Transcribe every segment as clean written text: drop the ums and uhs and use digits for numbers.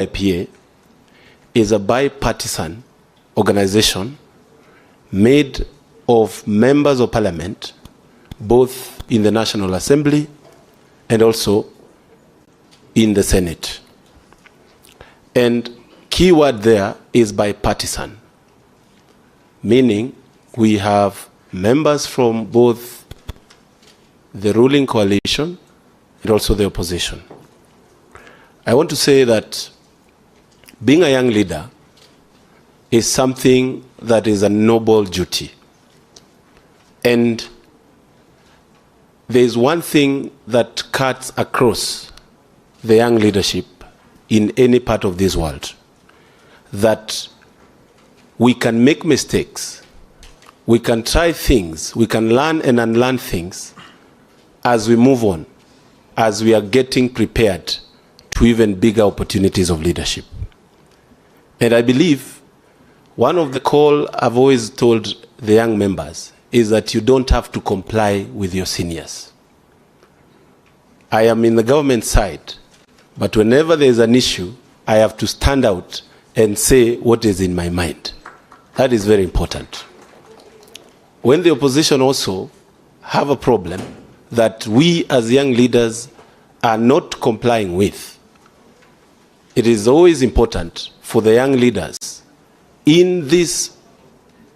Alinipea is a bipartisan organization made of members of parliament, both in the National Assembly and also in the Senate. And key word there is bipartisan, meaning we have members from both the ruling coalition and also the opposition. I want to say that being a young leader is something that is a noble duty. And there is one thing that cuts across the young leadership in any part of this world, that we can make mistakes, we can try things, we can learn and unlearn things as we move on, as we are getting prepared to even bigger opportunities of leadership. And I believe one of the call I've always told the young members is that you don't have to comply with your seniors. I am in the government side, but whenever there is an issue, I have to stand out and say what is in my mind. That is very important. When the opposition also have a problem that we as young leaders are not complying with, it is always important for the young leaders in these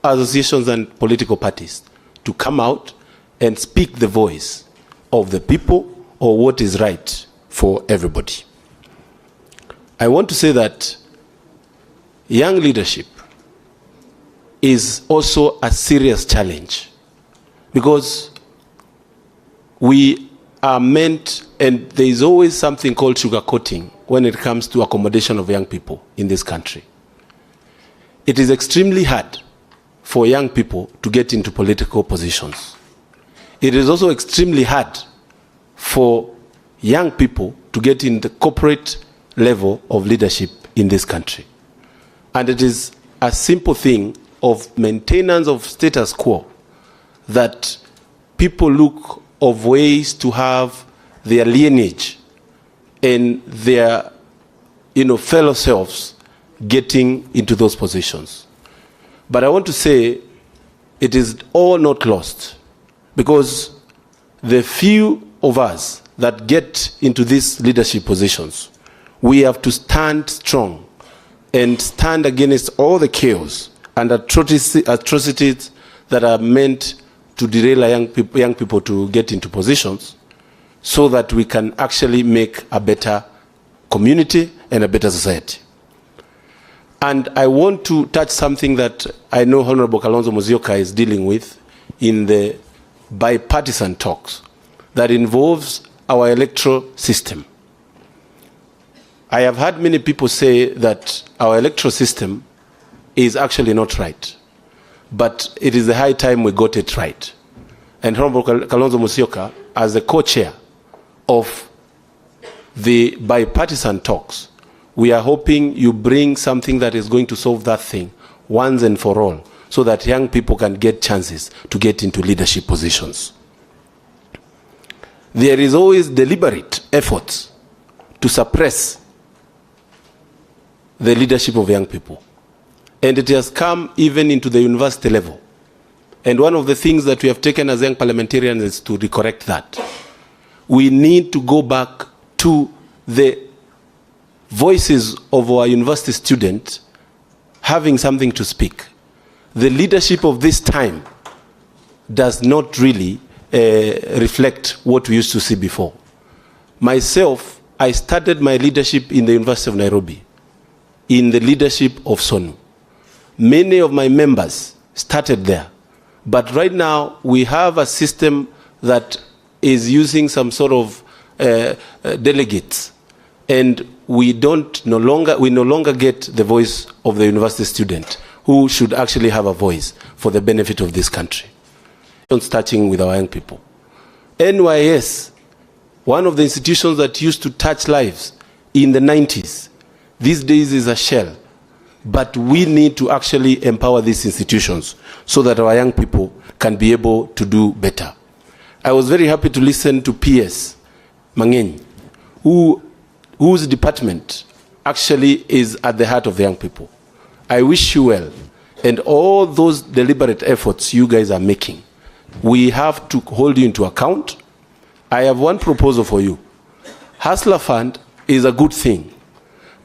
associations and political parties to come out and speak the voice of the people or what is right for everybody. I want to say that young leadership is also a serious challenge, because we are meant, and there is always something called sugarcoating when it comes to accommodation of young people in this country. It is extremely hard for young people to get into political positions. It is also extremely hard for young people to get in the corporate level of leadership in this country. And it is a simple thing of maintenance of status quo that people look of ways to have their lineage and their fellow selves getting into those positions. But I want to say it is all not lost, because the few of us that get into these leadership positions, we have to stand strong and stand against all the chaos and atrocities that are meant to derail young people to get into positions, so that we can actually make a better community and a better society. And I want to touch something that I know Honorable Kalonzo Musyoka is dealing with in the bipartisan talks that involves our electoral system. I have heard many people say that our electoral system is actually not right, but it is the high time we got it right. And Honorable Kalonzo Musyoka, as the co-chair of the bipartisan talks, we are hoping you bring something that is going to solve that thing once and for all, so that young people can get chances to get into leadership positions. There is always deliberate efforts to suppress the leadership of young people. And it has come even into the university level. And one of the things that we have taken as young parliamentarians is to correct that. We need to go back to the voices of our university students having something to speak. The leadership of this time does not really reflect what we used to see before. Myself, I started my leadership in the University of Nairobi, in the leadership of SONU. Many of my members started there. But right now, we have a system that is using some sort of delegates, and we no longer get the voice of the university student, who should actually have a voice for the benefit of this country. Starting with our young people. NYS, one of the institutions that used to touch lives in the 90s, these days is a shell. But we need to actually empower these institutions so that our young people can be able to do better. I was very happy to listen to PS Mangeny, whose department actually is at the heart of the young people. I wish you well. And all those deliberate efforts you guys are making, we have to hold you into account. I have one proposal for you. Hustler Fund is a good thing,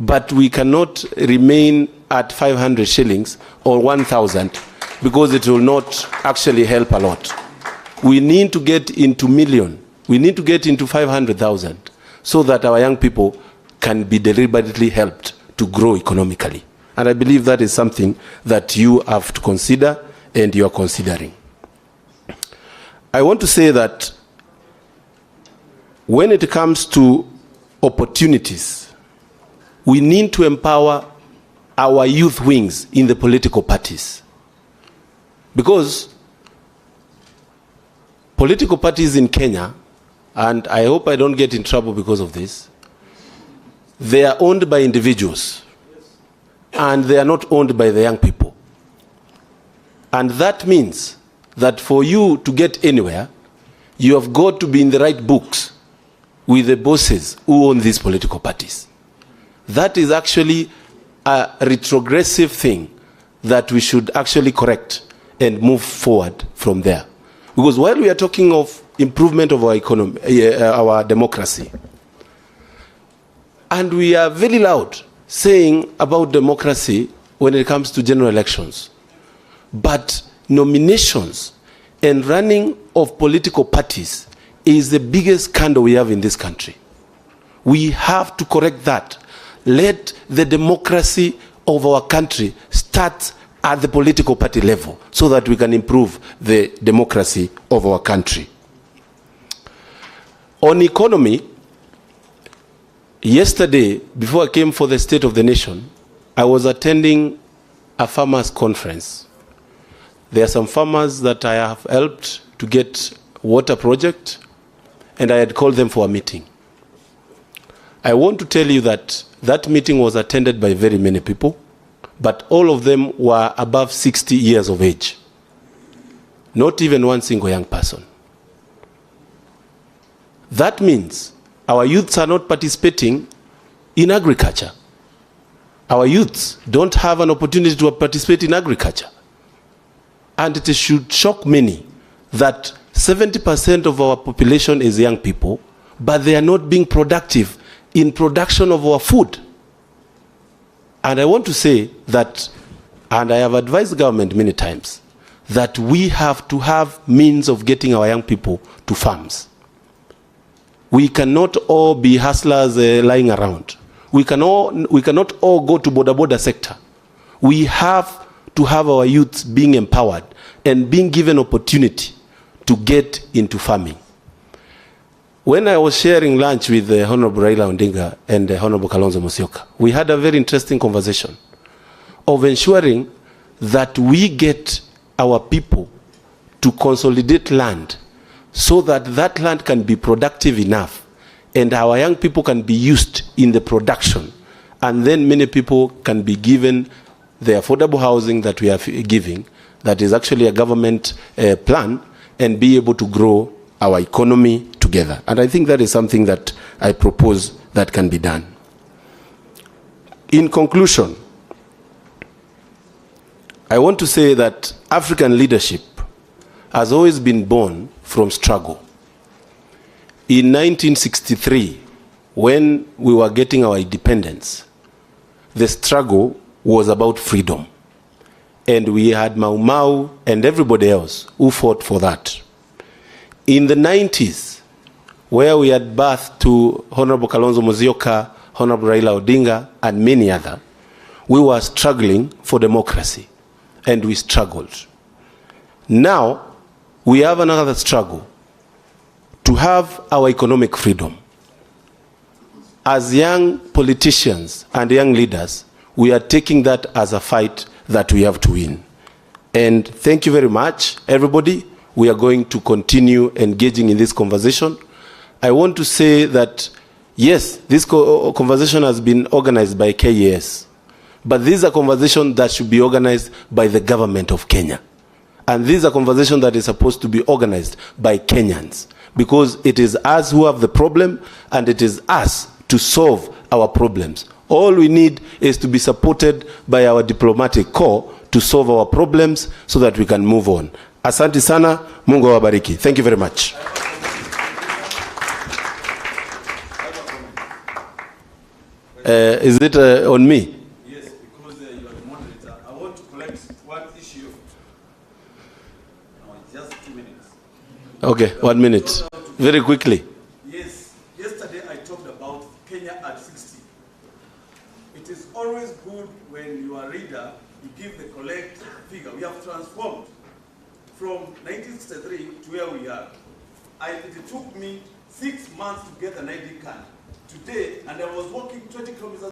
but we cannot remain at 500 shillings or 1,000 because it will not actually help a lot. We need to get into million. We need to get into 500,000 so that our young people can be deliberately helped to grow economically. And I believe that is something that you have to consider and you are considering. I want to say that when it comes to opportunities, we need to empower our youth wings in the political parties. Because political parties in Kenya, and I hope I don't get in trouble because of this, they are owned by individuals. And they are not owned by the young people. And that means that for you to get anywhere, you have got to be in the right books with the bosses who own these political parties. That is actually a retrogressive thing that we should actually correct and move forward from there. Because while we are talking of improvement of our economy, our democracy, and we are very loud saying about democracy when it comes to general elections. But nominations and running of political parties is the biggest scandal we have in this country. We have to correct that. Let the democracy of our country start at the political party level so that we can improve the democracy of our country. On economy, yesterday, before I came for the State of the Nation, I was attending a farmers' conference. There are some farmers that I have helped to get water project, and I had called them for a meeting. I want to tell you that that meeting was attended by very many people, but all of them were above 60 years of age. Not even one single young person. That means our youths are not participating in agriculture. Our youths don't have an opportunity to participate in agriculture. And it should shock many that 70% of our population is young people, but they are not being productive in production of our food. And I want to say that, and I have advised the government many times, that we have to have means of getting our young people to farms. We cannot all be hustlers lying around. We cannot all go to border sector. We have to have our youths being empowered and being given opportunity to get into farming. When I was sharing lunch with the Honorable Raila Odinga and the Honorable Kalonzo Musyoka, we had a very interesting conversation of ensuring that we get our people to consolidate land so that that land can be productive enough and our young people can be used in the production, and then many people can be given the affordable housing that we are giving, that is actually a government plan, and be able to grow our economy together. And I think that is something that I propose that can be done. In conclusion, I want to say that African leadership has always been born from struggle. In 1963, when we were getting our independence, the struggle was about freedom. And we had Mau Mau and everybody else who fought for that. In the 90s, where we had birth to Honorable Kalonzo Musyoka, Honorable Raila Odinga, and many others, we were struggling for democracy, and we struggled. Now, we have another struggle to have our economic freedom. As young politicians and young leaders, we are taking that as a fight that we have to win. And thank you very much, everybody. We are going to continue engaging in this conversation. I want to say that, yes, this conversation has been organized by KES, but this is a conversation that should be organized by the government of Kenya. And this is a conversation that is supposed to be organized by Kenyans, because it is us who have the problem, and it is us to solve our problems All we need is to be supported by our diplomatic corps to solve our problems so that we can move on. Asante sana, Mungu awabariki. Thank you very much. Is it on me? Yes, because you are the moderator. I want to collect one issue. No, just 2 minutes. Okay, 1 minute. Very quickly. Yes, yesterday I talked about Kenya at 60. It is always good when you are a reader, you give the correct figure. We have transformed from 1963 to where we are. It took me 6 months to get an ID card today, and I was walking 20 kilometers